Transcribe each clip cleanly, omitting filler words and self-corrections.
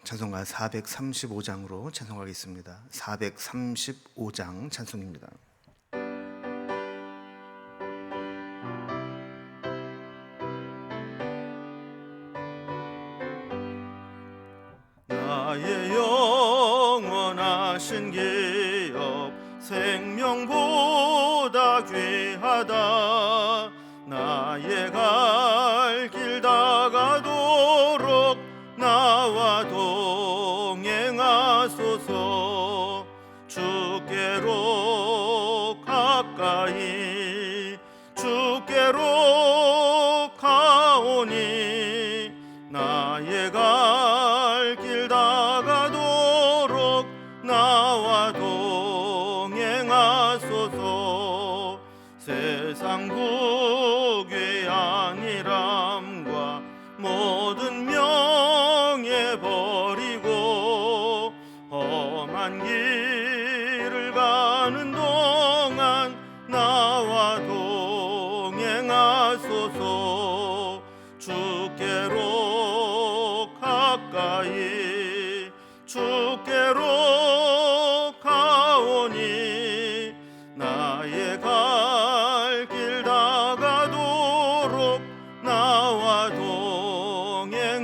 찬송가 435장으로 찬송하겠습니다. 435장 찬송입니다. 나의 영원하신 기업 생명보다 귀하다. 나의 갈 길 다가도록 나와 동행하소서. 주께로 가까이 주께로 가오니 나의 갈 길 다가도록 나와 동행하소서. 세상 부귀 안일함과 모든 명예 버리고 험한 길을 가는 동안 나와 동행하소서. 주께로 가까이 주께로 가오니 나의 갈 길 다가도록 나와 동행하소서.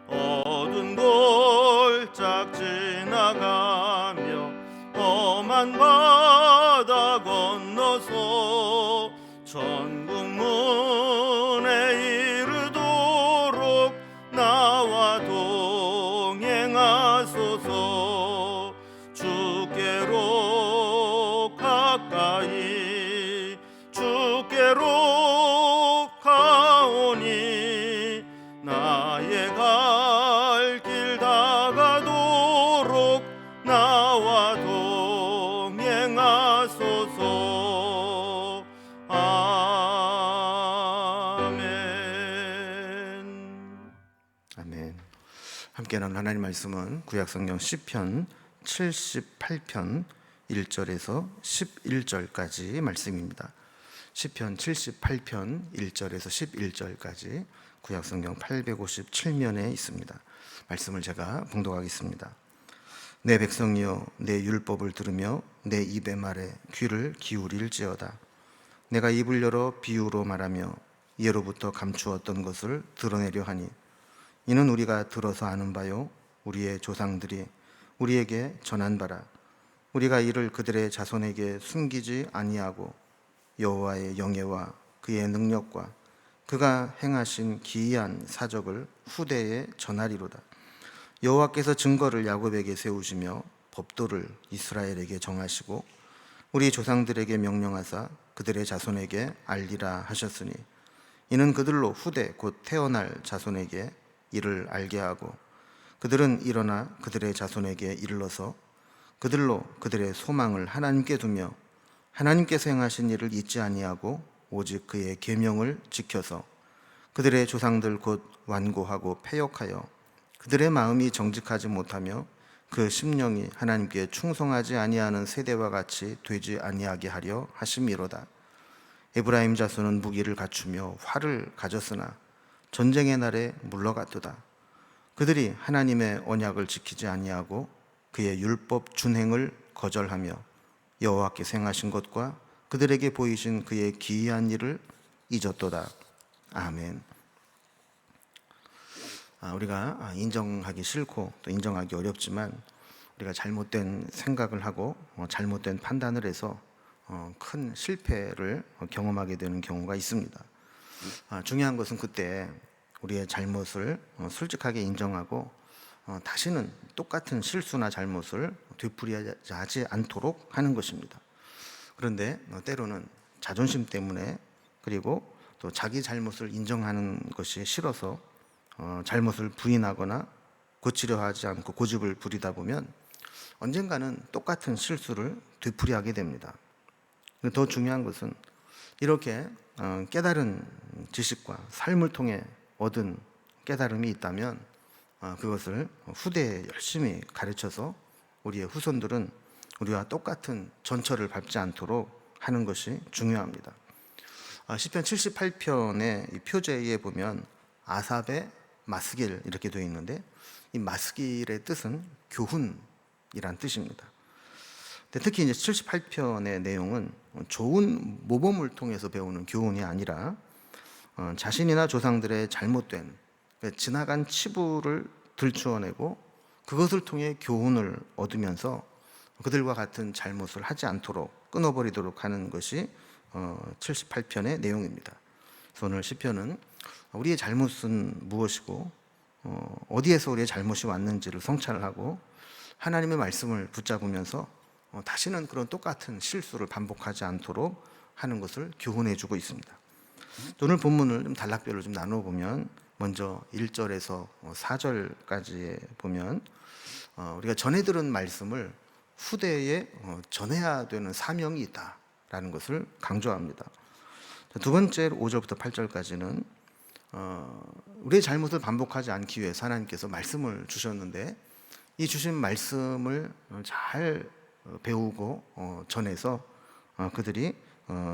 어두운 골짝 지나가며 험한 바다 건너서 천국 문에 이르도록 나와 동행하소서. 주께로 가까이 주께로 가오니 나의 갈 길 다가도록 나와 동행하소서. 아멘. 아멘. 함께 나눈 하나님 말씀은 구약성경 시편 78편 1절에서 11절까지 말씀입니다. 시편 78편 1절에서 11절까지 구약성경 857면에 있습니다. 말씀을 제가 봉독하겠습니다. 내 백성이여 내 율법을 들으며 내 입의 말에 귀를 기울일지어다. 내가 입을 열어 비유로 말하며 예로부터 감추었던 것을 드러내려 하니 이는 우리가 들어서 아는 바요 우리의 조상들이 우리에게 전한 바라. 우리가 이를 그들의 자손에게 숨기지 아니하고 여호와의 영예와 그의 능력과 그가 행하신 기이한 사적을 후대에 전하리로다. 여호와께서 증거를 야곱에게 세우시며 법도를 이스라엘에게 정하시고 우리 조상들에게 명령하사 그들의 자손에게 알리라 하셨으니 이는 그들로 후대 곧 태어날 자손에게 이를 알게 하고 그들은 일어나 그들의 자손에게 이르러서 그들로 그들의 소망을 하나님께 두며 하나님께서 행하신 일을 잊지 아니하고 오직 그의 계명을 지켜서 그들의 조상들 곧 완고하고 패역하여 그들의 마음이 정직하지 못하며 그 심령이 하나님께 충성하지 아니하는 세대와 같이 되지 아니하게 하려 하심이로다. 에브라임 자손은 무기를 갖추며 활을 가졌으나 전쟁의 날에 물러갔도다. 그들이 하나님의 언약을 지키지 아니하고 그의 율법 준행을 거절하며 여호와께서 행하신 것과 그들에게 보이신 그의 기이한 일을 잊었도다. 아멘. 우리가 인정하기 싫고 또 인정하기 어렵지만 우리가 잘못된 생각을 하고 잘못된 판단을 해서 큰 실패를 경험하게 되는 경우가 있습니다. 중요한 것은 그때 우리의 잘못을 솔직하게 인정하고 다시는 똑같은 실수나 잘못을 되풀이하지 않도록 하는 것입니다. 그런데 때로는 자존심 때문에 그리고 또 자기 잘못을 인정하는 것이 싫어서 잘못을 부인하거나 고치려 하지 않고 고집을 부리다 보면 언젠가는 똑같은 실수를 되풀이하게 됩니다. 더 중요한 것은 이렇게 깨달은 지식과 삶을 통해 얻은 깨달음이 있다면 그것을 후대에 열심히 가르쳐서 우리의 후손들은 우리와 똑같은 전철을 밟지 않도록 하는 것이 중요합니다. 시편 78편의 이 표제에 보면 아삽의 마스길 이렇게 되어 있는데, 이 마스길의 뜻은 교훈이란 뜻입니다. 근데 특히 이제 78편의 내용은 좋은 모범을 통해서 배우는 교훈이 아니라 자신이나 조상들의 잘못된, 그러니까 지나간 치부를 들추어내고 그것을 통해 교훈을 얻으면서 그들과 같은 잘못을 하지 않도록 끊어버리도록 하는 것이 78편의 내용입니다. 그래서 오늘 시편은 우리의 잘못은 무엇이고 어디에서 우리의 잘못이 왔는지를 성찰하고 하나님의 말씀을 붙잡으면서 다시는 그런 똑같은 실수를 반복하지 않도록 하는 것을 교훈해 주고 있습니다. 오늘 본문을 좀 단락별로 좀 나누어 보면, 먼저 1절에서 4절까지 보면 우리가 전해 들은 말씀을 후대에 전해야 되는 사명이 있다라는 것을 강조합니다. 두 번째로 5절부터 8절까지는 우리의 잘못을 반복하지 않기 위해서 하나님께서 말씀을 주셨는데, 이 주신 말씀을 잘 배우고 전해서 그들이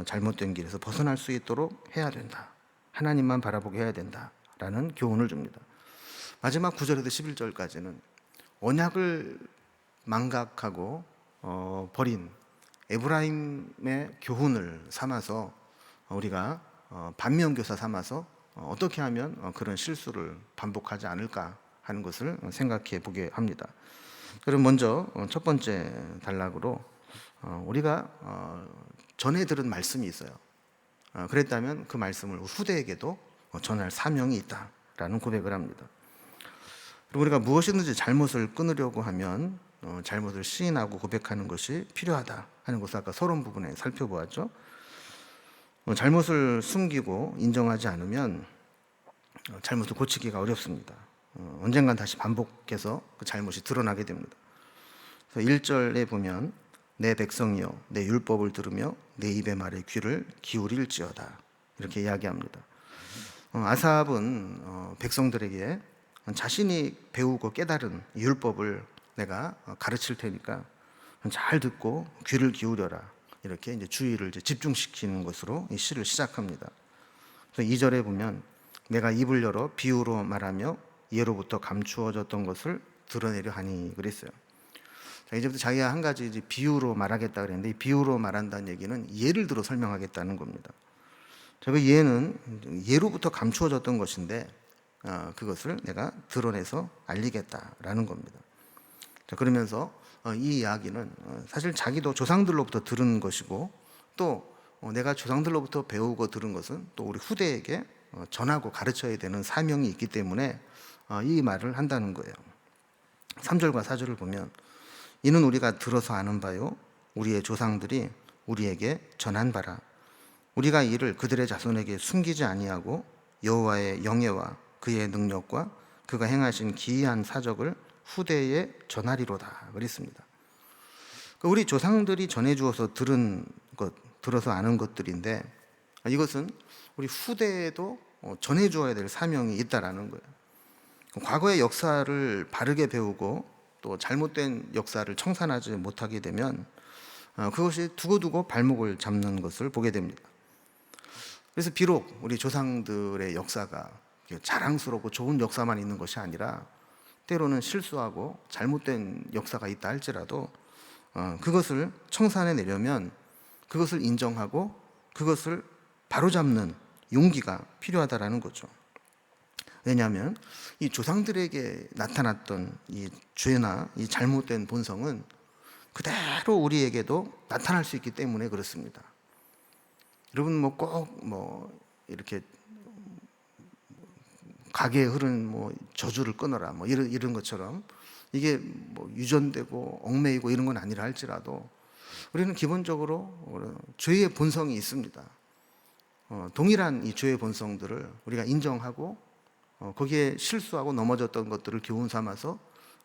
잘못된 길에서 벗어날 수 있도록 해야 된다. 하나님만 바라보게 해야 된다라는 교훈을 줍니다. 마지막 9절에서 11절까지는 언약을 망각하고 버린 에브라임의 교훈을 삼아서 우리가 반면교사 삼아서 어떻게 하면 그런 실수를 반복하지 않을까 하는 것을 생각해 보게 합니다. 그럼 먼저 첫 번째 단락으로 우리가 전해 들은 말씀이 있어요. 그랬다면 그 말씀을 후대에게도 전할 사명이 있다라는 고백을 합니다. 그리고 우리가 무엇이든지 잘못을 끊으려고 하면 잘못을 시인하고 고백하는 것이 필요하다 하는 것을 아까 서론 부분에 살펴보았죠. 잘못을 숨기고 인정하지 않으면 잘못을 고치기가 어렵습니다. 언젠간 다시 반복해서 그 잘못이 드러나게 됩니다. 그래서 1절에 보면 내 백성이여 내 율법을 들으며 내 입의 말에 귀를 기울일지어다 이렇게 이야기합니다. 아삽은 백성들에게 자신이 배우고 깨달은 율법을 내가 가르칠 테니까 잘 듣고 귀를 기울여라 이렇게 이제 주의를 이제 집중시키는 것으로 이 시를 시작합니다. 그래서 2절에 보면 내가 입을 열어 비유로 말하며 예로부터 감추어졌던 것을 드러내려 하니 그랬어요. 자, 이제부터 자기가 한 가지 이제 비유로 말하겠다 그랬는데, 이 비유로 말한다는 얘기는 예를 들어 설명하겠다는 겁니다. 자, 그 예는 예로부터 감추어졌던 것인데 그것을 내가 드러내서 알리겠다라는 겁니다. 자, 그러면서 이 이야기는 사실 자기도 조상들로부터 들은 것이고, 또 내가 조상들로부터 배우고 들은 것은 또 우리 후대에게 전하고 가르쳐야 되는 사명이 있기 때문에 이 말을 한다는 거예요. 3절과 4절을 보면 이는 우리가 들어서 아는 바요 우리의 조상들이 우리에게 전한 바라. 우리가 이를 그들의 자손에게 숨기지 아니하고 여호와의 영예와 그의 능력과 그가 행하신 기이한 사적을 후대에 전하리로다 그랬습니다. 우리 조상들이 전해주어서 들은 것, 들어서 아는 것들인데, 이것은 우리 후대에도 전해주어야 될 사명이 있다라는 거예요. 과거의 역사를 바르게 배우고 또 잘못된 역사를 청산하지 못하게 되면 그것이 두고두고 발목을 잡는 것을 보게 됩니다. 그래서 비록 우리 조상들의 역사가 자랑스럽고 좋은 역사만 있는 것이 아니라 때로는 실수하고 잘못된 역사가 있다 할지라도 그것을 청산해내려면 그것을 인정하고 그것을 바로잡는 용기가 필요하다라는 거죠. 왜냐하면 이 조상들에게 나타났던 이 죄나 이 잘못된 본성은 그대로 우리에게도 나타날 수 있기 때문에 그렇습니다. 여러분 꼭 이렇게 가게에 흐른 저주를 끊어라 이런 것처럼 이게 유전되고 얽매이고 이런 건 아니라 할지라도 우리는 기본적으로 죄의 본성이 있습니다. 동일한 이 죄의 본성들을 우리가 인정하고 거기에 실수하고 넘어졌던 것들을 교훈 삼아서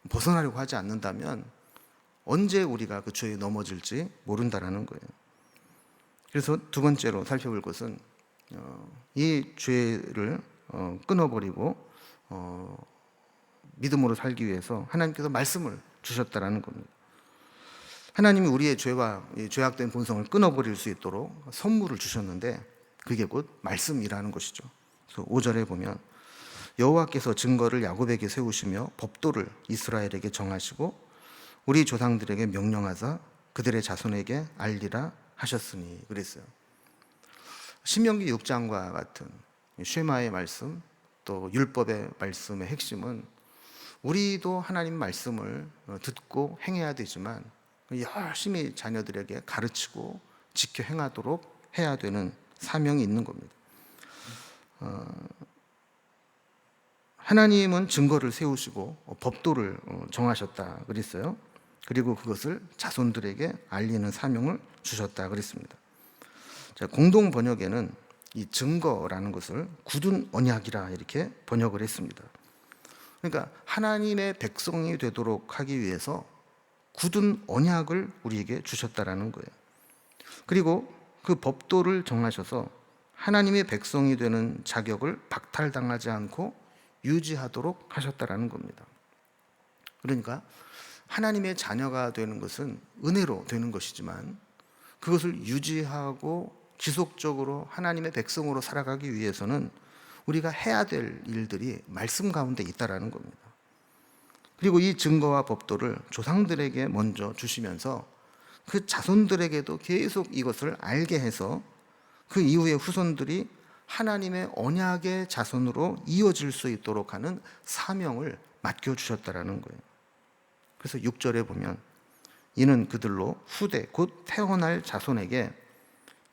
벗어나려고 하지 않는다면 언제 우리가 그 죄에 넘어질지 모른다라는 거예요. 그래서 두 번째로 살펴볼 것은 이 죄를 끊어버리고 믿음으로 살기 위해서 하나님께서 말씀을 주셨다라는 겁니다. 하나님이 우리의 죄와 죄악된 본성을 끊어버릴 수 있도록 선물을 주셨는데 그게 곧 말씀이라는 것이죠. 그래서 5절에 보면 여호와께서 증거를 야곱에게 세우시며 법도를 이스라엘에게 정하시고 우리 조상들에게 명령하사 그들의 자손에게 알리라 하셨으니 그랬어요. 신명기 6장과 같은 쉐마의 말씀, 또 율법의 말씀의 핵심은 우리도 하나님 말씀을 듣고 행해야 되지만 열심히 자녀들에게 가르치고 지켜 행하도록 해야 되는 사명이 있는 겁니다. 하나님은 증거를 세우시고 법도를 정하셨다 그랬어요. 그리고 그것을 자손들에게 알리는 사명을 주셨다 그랬습니다. 자, 공동 번역에는 이 증거라는 것을 굳은 언약이라 이렇게 번역을 했습니다. 그러니까 하나님의 백성이 되도록 하기 위해서 굳은 언약을 우리에게 주셨다라는 거예요. 그리고 그 법도를 정하셔서 하나님의 백성이 되는 자격을 박탈당하지 않고 유지하도록 하셨다라는 겁니다. 그러니까 하나님의 자녀가 되는 것은 은혜로 되는 것이지만 그것을 유지하고 지속적으로 하나님의 백성으로 살아가기 위해서는 우리가 해야 될 일들이 말씀 가운데 있다라는 겁니다. 그리고 이 증거와 법도를 조상들에게 먼저 주시면서 그 자손들에게도 계속 이것을 알게 해서 그 이후에 후손들이 하나님의 언약의 자손으로 이어질 수 있도록 하는 사명을 맡겨주셨다라는 거예요. 그래서 6절에 보면 이는 그들로 후대 곧 태어날 자손에게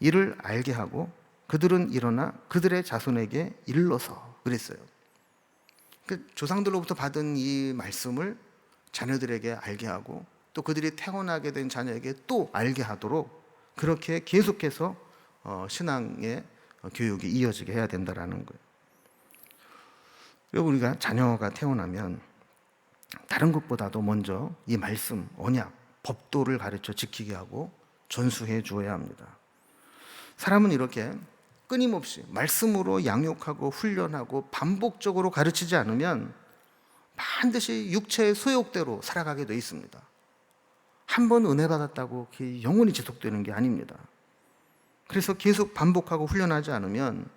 이를 알게 하고 그들은 일어나 그들의 자손에게 일러서 그랬어요. 그 조상들로부터 받은 이 말씀을 자녀들에게 알게 하고 또 그들이 태어나게 된 자녀에게 또 알게 하도록 그렇게 계속해서 신앙의 교육이 이어지게 해야 된다라는 거예요. 그리고 우리가 자녀가 태어나면 다른 것보다도 먼저 이 말씀, 언약, 법도를 가르쳐 지키게 하고 전수해 주어야 합니다. 사람은 이렇게 끊임없이 말씀으로 양육하고 훈련하고 반복적으로 가르치지 않으면 반드시 육체의 소욕대로 살아가게 돼 있습니다. 한 번 은혜 받았다고 영원히 지속되는 게 아닙니다. 그래서 계속 반복하고 훈련하지 않으면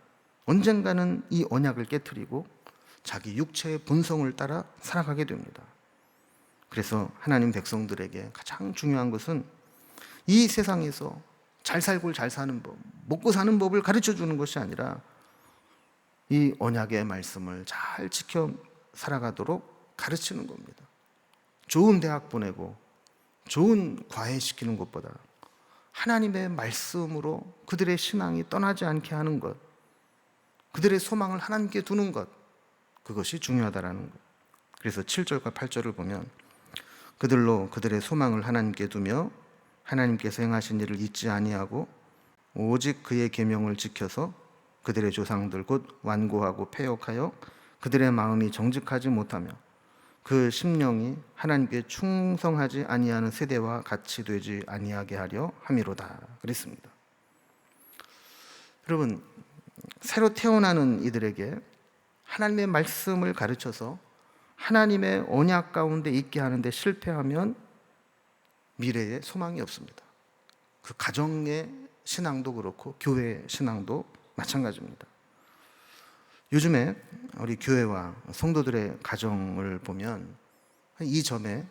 언젠가는 이 언약을 깨트리고 자기 육체의 본성을 따라 살아가게 됩니다. 그래서 하나님 백성들에게 가장 중요한 것은 이 세상에서 잘 살고 잘 사는 법, 먹고 사는 법을 가르쳐 주는 것이 아니라 이 언약의 말씀을 잘 지켜 살아가도록 가르치는 겁니다. 좋은 대학 보내고 좋은 과외 시키는 것보다 하나님의 말씀으로 그들의 신앙이 떠나지 않게 하는 것, 그들의 소망을 하나님께 두는 것, 그것이 중요하다라는 것. 그래서 7절과 8절을 보면 그들로 그들의 소망을 하나님께 두며 하나님께서 행하신 일을 잊지 아니하고 오직 그의 계명을 지켜서 그들의 조상들 곧 완고하고 패역하여 그들의 마음이 정직하지 못하며 그 심령이 하나님께 충성하지 아니하는 세대와 같이 되지 아니하게 하려 함이로다 그랬습니다. 여러분, 새로 태어나는 이들에게 하나님의 말씀을 가르쳐서 하나님의 언약 가운데 있게 하는데 실패하면 미래에 소망이 없습니다. 그 가정의 신앙도 그렇고 교회의 신앙도 마찬가지입니다. 요즘에 우리 교회와 성도들의 가정을 보면 이 점에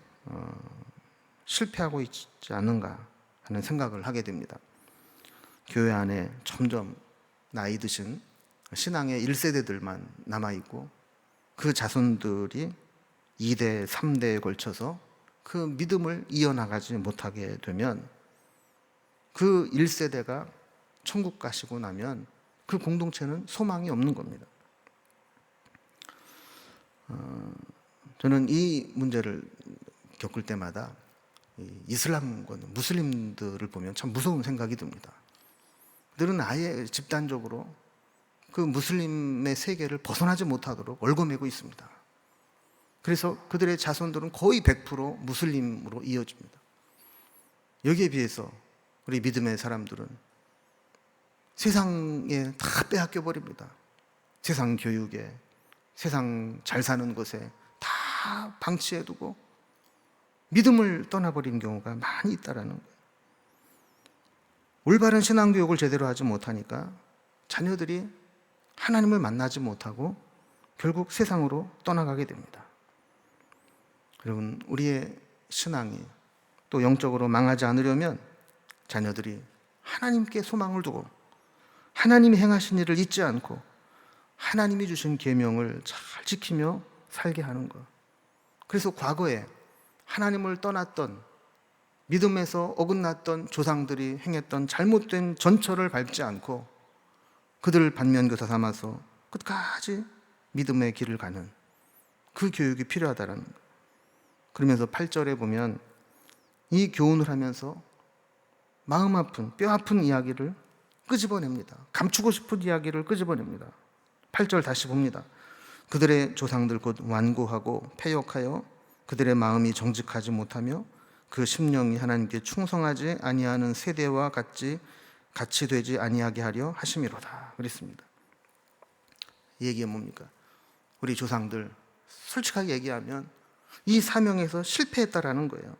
실패하고 있지 않는가 하는 생각을 하게 됩니다. 교회 안에 점점 나이 드신 신앙의 1세대들만 남아있고 그 자손들이 2대, 3대에 걸쳐서 그 믿음을 이어나가지 못하게 되면 그 1세대가 천국 가시고 나면 그 공동체는 소망이 없는 겁니다. 저는 이 문제를 겪을 때마다 이슬람과 무슬림들을 보면 참 무서운 생각이 듭니다. 그들은 아예 집단적으로 그 무슬림의 세계를 벗어나지 못하도록 얽어매고 있습니다. 그래서 그들의 자손들은 거의 100% 무슬림으로 이어집니다. 여기에 비해서 우리 믿음의 사람들은 세상에 다 빼앗겨 버립니다. 세상 교육에, 세상 잘 사는 것에 다 방치해두고 믿음을 떠나버리는 경우가 많이 있다라는 거예요. 올바른 신앙교육을 제대로 하지 못하니까 자녀들이 하나님을 만나지 못하고 결국 세상으로 떠나가게 됩니다. 여러분, 우리의 신앙이 또 영적으로 망하지 않으려면 자녀들이 하나님께 소망을 두고 하나님이 행하신 일을 잊지 않고 하나님이 주신 계명을 잘 지키며 살게 하는 것. 그래서 과거에 하나님을 떠났던, 믿음에서 어긋났던 조상들이 행했던 잘못된 전철을 밟지 않고 그들을 반면교사 삼아서 끝까지 믿음의 길을 가는 그 교육이 필요하다는 것. 그러면서 8절에 보면 이 교훈을 하면서 마음 아픈, 뼈 아픈 이야기를 끄집어냅니다. 감추고 싶은 이야기를 끄집어냅니다. 8절 다시 봅니다. 그들의 조상들 곧 완고하고 패역하여 그들의 마음이 정직하지 못하며 그 심령이 하나님께 충성하지 아니하는 세대와 같이 되지 아니하게 하려 하심이로다. 그랬습니다. 이 얘기가 뭡니까? 우리 조상들 솔직하게 얘기하면 이 사명에서 실패했다라는 거예요.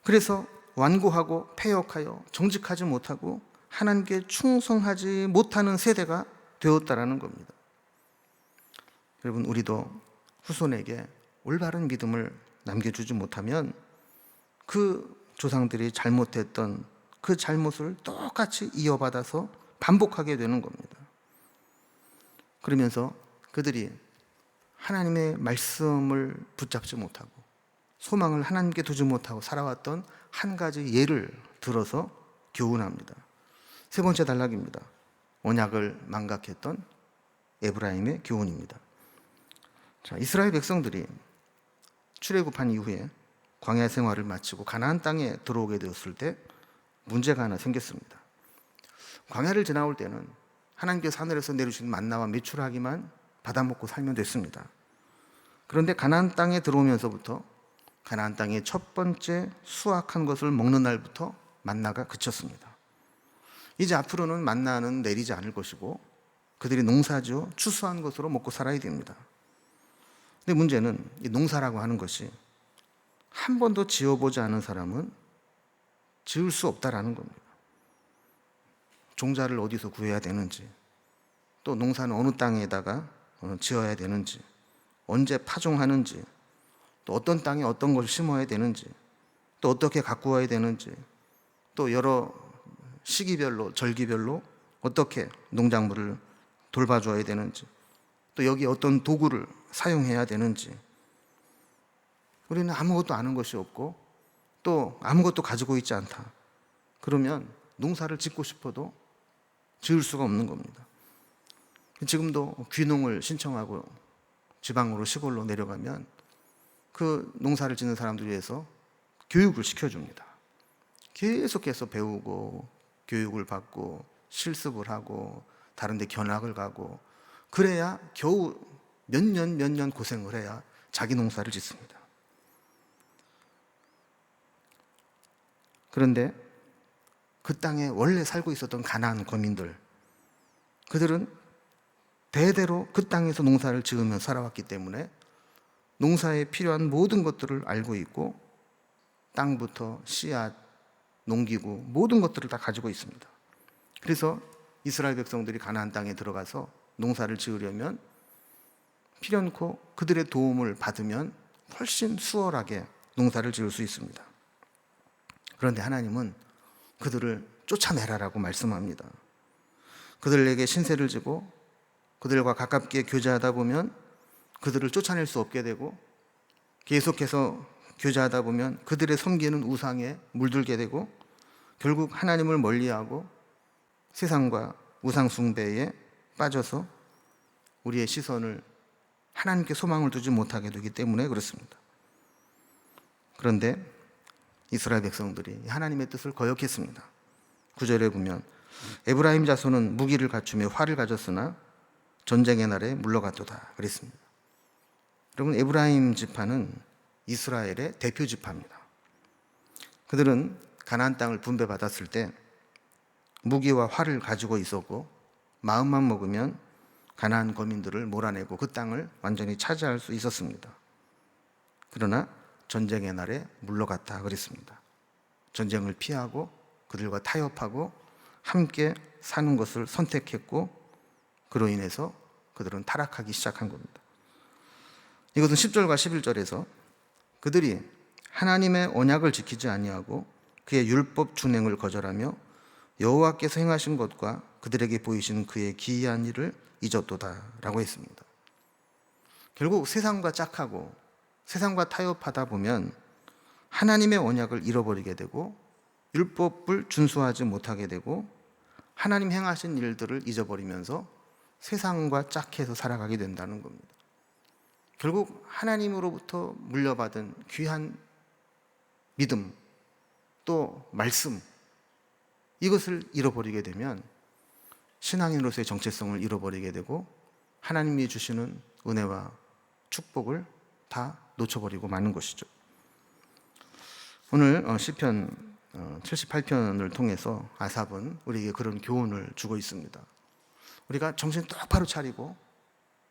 그래서 완고하고 패역하여 정직하지 못하고 하나님께 충성하지 못하는 세대가 되었다라는 겁니다. 여러분, 우리도 후손에게 올바른 믿음을 남겨주지 못하면 그 조상들이 잘못했던 그 잘못을 똑같이 이어받아서 반복하게 되는 겁니다. 그러면서 그들이 하나님의 말씀을 붙잡지 못하고 소망을 하나님께 두지 못하고 살아왔던 한 가지 예를 들어서 교훈합니다. 세 번째 단락입니다. 언약을 망각했던 에브라임의 교훈입니다. 자, 이스라엘 백성들이 출애굽한 이후에 광야 생활을 마치고 가나안 땅에 들어오게 되었을 때 문제가 하나 생겼습니다. 광야를 지나올 때는 하나님께서 하늘에서 내려주신 만나와 메추라기만 받아먹고 살면 됐습니다. 그런데 가나안 땅에 들어오면서부터 가나안 땅의 첫 번째 수확한 것을 먹는 날부터 만나가 그쳤습니다. 이제 앞으로는 만나는 내리지 않을 것이고 그들이 농사지어 추수한 것으로 먹고 살아야 됩니다. 근데 문제는 이 농사라고 하는 것이 한 번도 지어보지 않은 사람은 지을 수 없다라는 겁니다. 종자를 어디서 구해야 되는지, 또 농사는 어느 땅에다가 지어야 되는지, 언제 파종하는지, 또 어떤 땅에 어떤 것을 심어야 되는지, 또 어떻게 가꾸어야 되는지, 또 여러 시기별로, 절기별로 어떻게 농작물을 돌봐줘야 되는지, 또 여기 어떤 도구를 사용해야 되는지, 우리는 아무것도 아는 것이 없고 또 아무것도 가지고 있지 않다. 그러면 농사를 짓고 싶어도 지을 수가 없는 겁니다. 지금도 귀농을 신청하고 지방으로 시골로 내려가면 그 농사를 짓는 사람들 위해서 교육을 시켜줍니다. 계속해서 배우고 교육을 받고 실습을 하고 다른 데 견학을 가고 그래야 겨우 몇 년 고생을 해야 자기 농사를 짓습니다. 그런데 그 땅에 원래 살고 있었던 가나안 거민들, 그들은 대대로 그 땅에서 농사를 지으며 살아왔기 때문에 농사에 필요한 모든 것들을 알고 있고 땅부터 씨앗, 농기구 모든 것들을 다 가지고 있습니다. 그래서 이스라엘 백성들이 가나안 땅에 들어가서 농사를 지으려면 필연코 그들의 도움을 받으면 훨씬 수월하게 농사를 지을 수 있습니다. 그런데 하나님은 그들을 쫓아내라라고 말씀합니다. 그들에게 신세를 지고 그들과 가깝게 교제하다 보면 그들을 쫓아낼 수 없게 되고 계속해서 교제하다 보면 그들의 섬기는 우상에 물들게 되고 결국 하나님을 멀리하고 세상과 우상 숭배에 빠져서 우리의 시선을 하나님께 소망을 두지 못하게 되기 때문에 그렇습니다. 그런데 이스라엘 백성들이 하나님의 뜻을 거역했습니다. 9절에 보면 에브라임 자손은 무기를 갖추며 활을 가졌으나 전쟁의 날에 물러갔도다 그랬습니다. 여러분, 에브라임 지파는 이스라엘의 대표 지파입니다. 그들은 가나안 땅을 분배받았을 때 무기와 활을 가지고 있었고 마음만 먹으면 가나안 거민들을 몰아내고 그 땅을 완전히 차지할 수 있었습니다. 그러나 전쟁의 날에 물러갔다 그랬습니다. 전쟁을 피하고 그들과 타협하고 함께 사는 것을 선택했고 그로 인해서 그들은 타락하기 시작한 겁니다. 이것은 10절과 11절에서 그들이 하나님의 언약을 지키지 아니하고 그의 율법 준행을 거절하며 여호와께서 행하신 것과 그들에게 보이신 그의 기이한 일을 잊었도다라고 했습니다. 결국 세상과 짝하고 세상과 타협하다 보면 하나님의 언약을 잃어버리게 되고 율법을 준수하지 못하게 되고 하나님 행하신 일들을 잊어버리면서 세상과 짝해서 살아가게 된다는 겁니다. 결국 하나님으로부터 물려받은 귀한 믿음 또 말씀, 이것을 잃어버리게 되면 신앙인으로서의 정체성을 잃어버리게 되고 하나님이 주시는 은혜와 축복을 다 놓쳐버리고 마는 것이죠. 오늘 시편 78편을 통해서 아삽은 우리에게 그런 교훈을 주고 있습니다. 우리가 정신 똑바로 차리고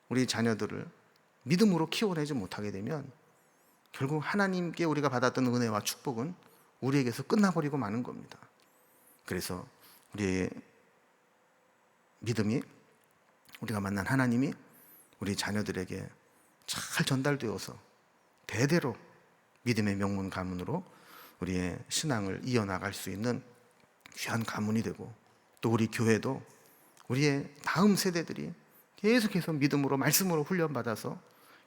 우리 자녀들을 믿음으로 키워내지 못하게 되면 결국 하나님께 우리가 받았던 은혜와 축복은 우리에게서 끝나버리고 마는 겁니다. 그래서 우리의 믿음이, 우리가 만난 하나님이 우리 자녀들에게 잘 전달되어서 대대로 믿음의 명문 가문으로 우리의 신앙을 이어나갈 수 있는 귀한 가문이 되고, 또 우리 교회도 우리의 다음 세대들이 계속해서 믿음으로 말씀으로 훈련받아서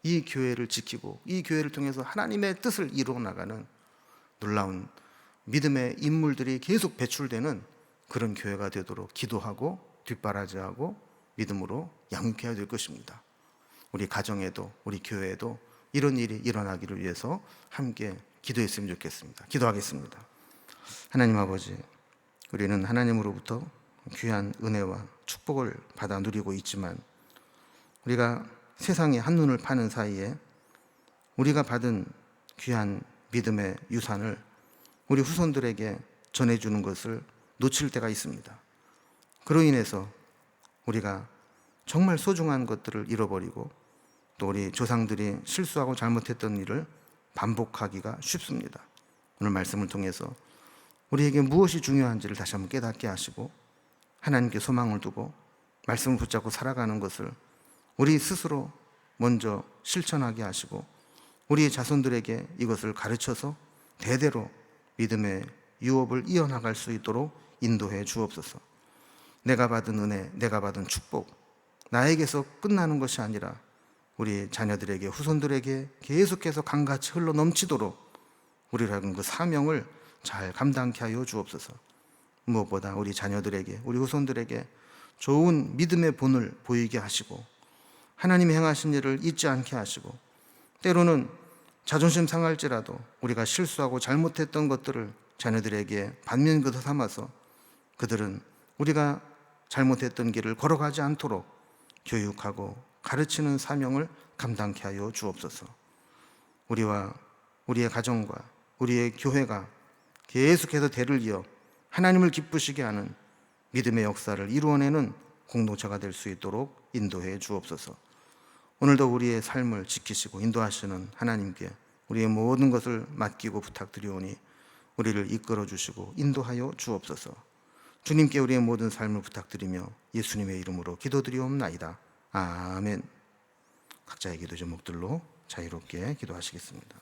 이 교회를 지키고 이 교회를 통해서 하나님의 뜻을 이루어 나가는 놀라운 믿음의 인물들이 계속 배출되는 그런 교회가 되도록 기도하고 뒷바라지하고 믿음으로 양육해야 될 것입니다. 우리 가정에도 우리 교회에도 이런 일이 일어나기를 위해서 함께 기도했으면 좋겠습니다. 기도하겠습니다. 하나님 아버지, 우리는 하나님으로부터 귀한 은혜와 축복을 받아 누리고 있지만 우리가 세상에 한눈을 파는 사이에 우리가 받은 귀한 믿음의 유산을 우리 후손들에게 전해주는 것을 놓칠 때가 있습니다. 그로 인해서 우리가 정말 소중한 것들을 잃어버리고 또 우리 조상들이 실수하고 잘못했던 일을 반복하기가 쉽습니다. 오늘 말씀을 통해서 우리에게 무엇이 중요한지를 다시 한번 깨닫게 하시고 하나님께 소망을 두고 말씀을 붙잡고 살아가는 것을 우리 스스로 먼저 실천하게 하시고 우리 자손들에게 이것을 가르쳐서 대대로 믿음의 유업을 이어나갈 수 있도록 인도해 주옵소서. 내가 받은 은혜, 내가 받은 축복, 나에게서 끝나는 것이 아니라 우리 자녀들에게, 후손들에게 계속해서 강같이 흘러 넘치도록 우리라는 그 사명을 잘 감당케 하여 주옵소서. 무엇보다 우리 자녀들에게, 우리 후손들에게 좋은 믿음의 본을 보이게 하시고 하나님이 행하신 일을 잊지 않게 하시고, 때로는 자존심 상할지라도 우리가 실수하고 잘못했던 것들을 자녀들에게 반면교사 삼아서 그들은 우리가 잘못했던 길을 걸어가지 않도록 교육하고 가르치는 사명을 감당케 하여 주옵소서. 우리와 우리의 가정과 우리의 교회가 계속해서 대를 이어 하나님을 기쁘시게 하는 믿음의 역사를 이루어내는 공동체가 될 수 있도록 인도해 주옵소서. 오늘도 우리의 삶을 지키시고 인도하시는 하나님께 우리의 모든 것을 맡기고 부탁드리오니 우리를 이끌어 주시고 인도하여 주옵소서. 주님께 우리의 모든 삶을 부탁드리며 예수님의 이름으로 기도드리옵나이다. 아멘. 각자의 기도 제목들로 자유롭게 기도하시겠습니다.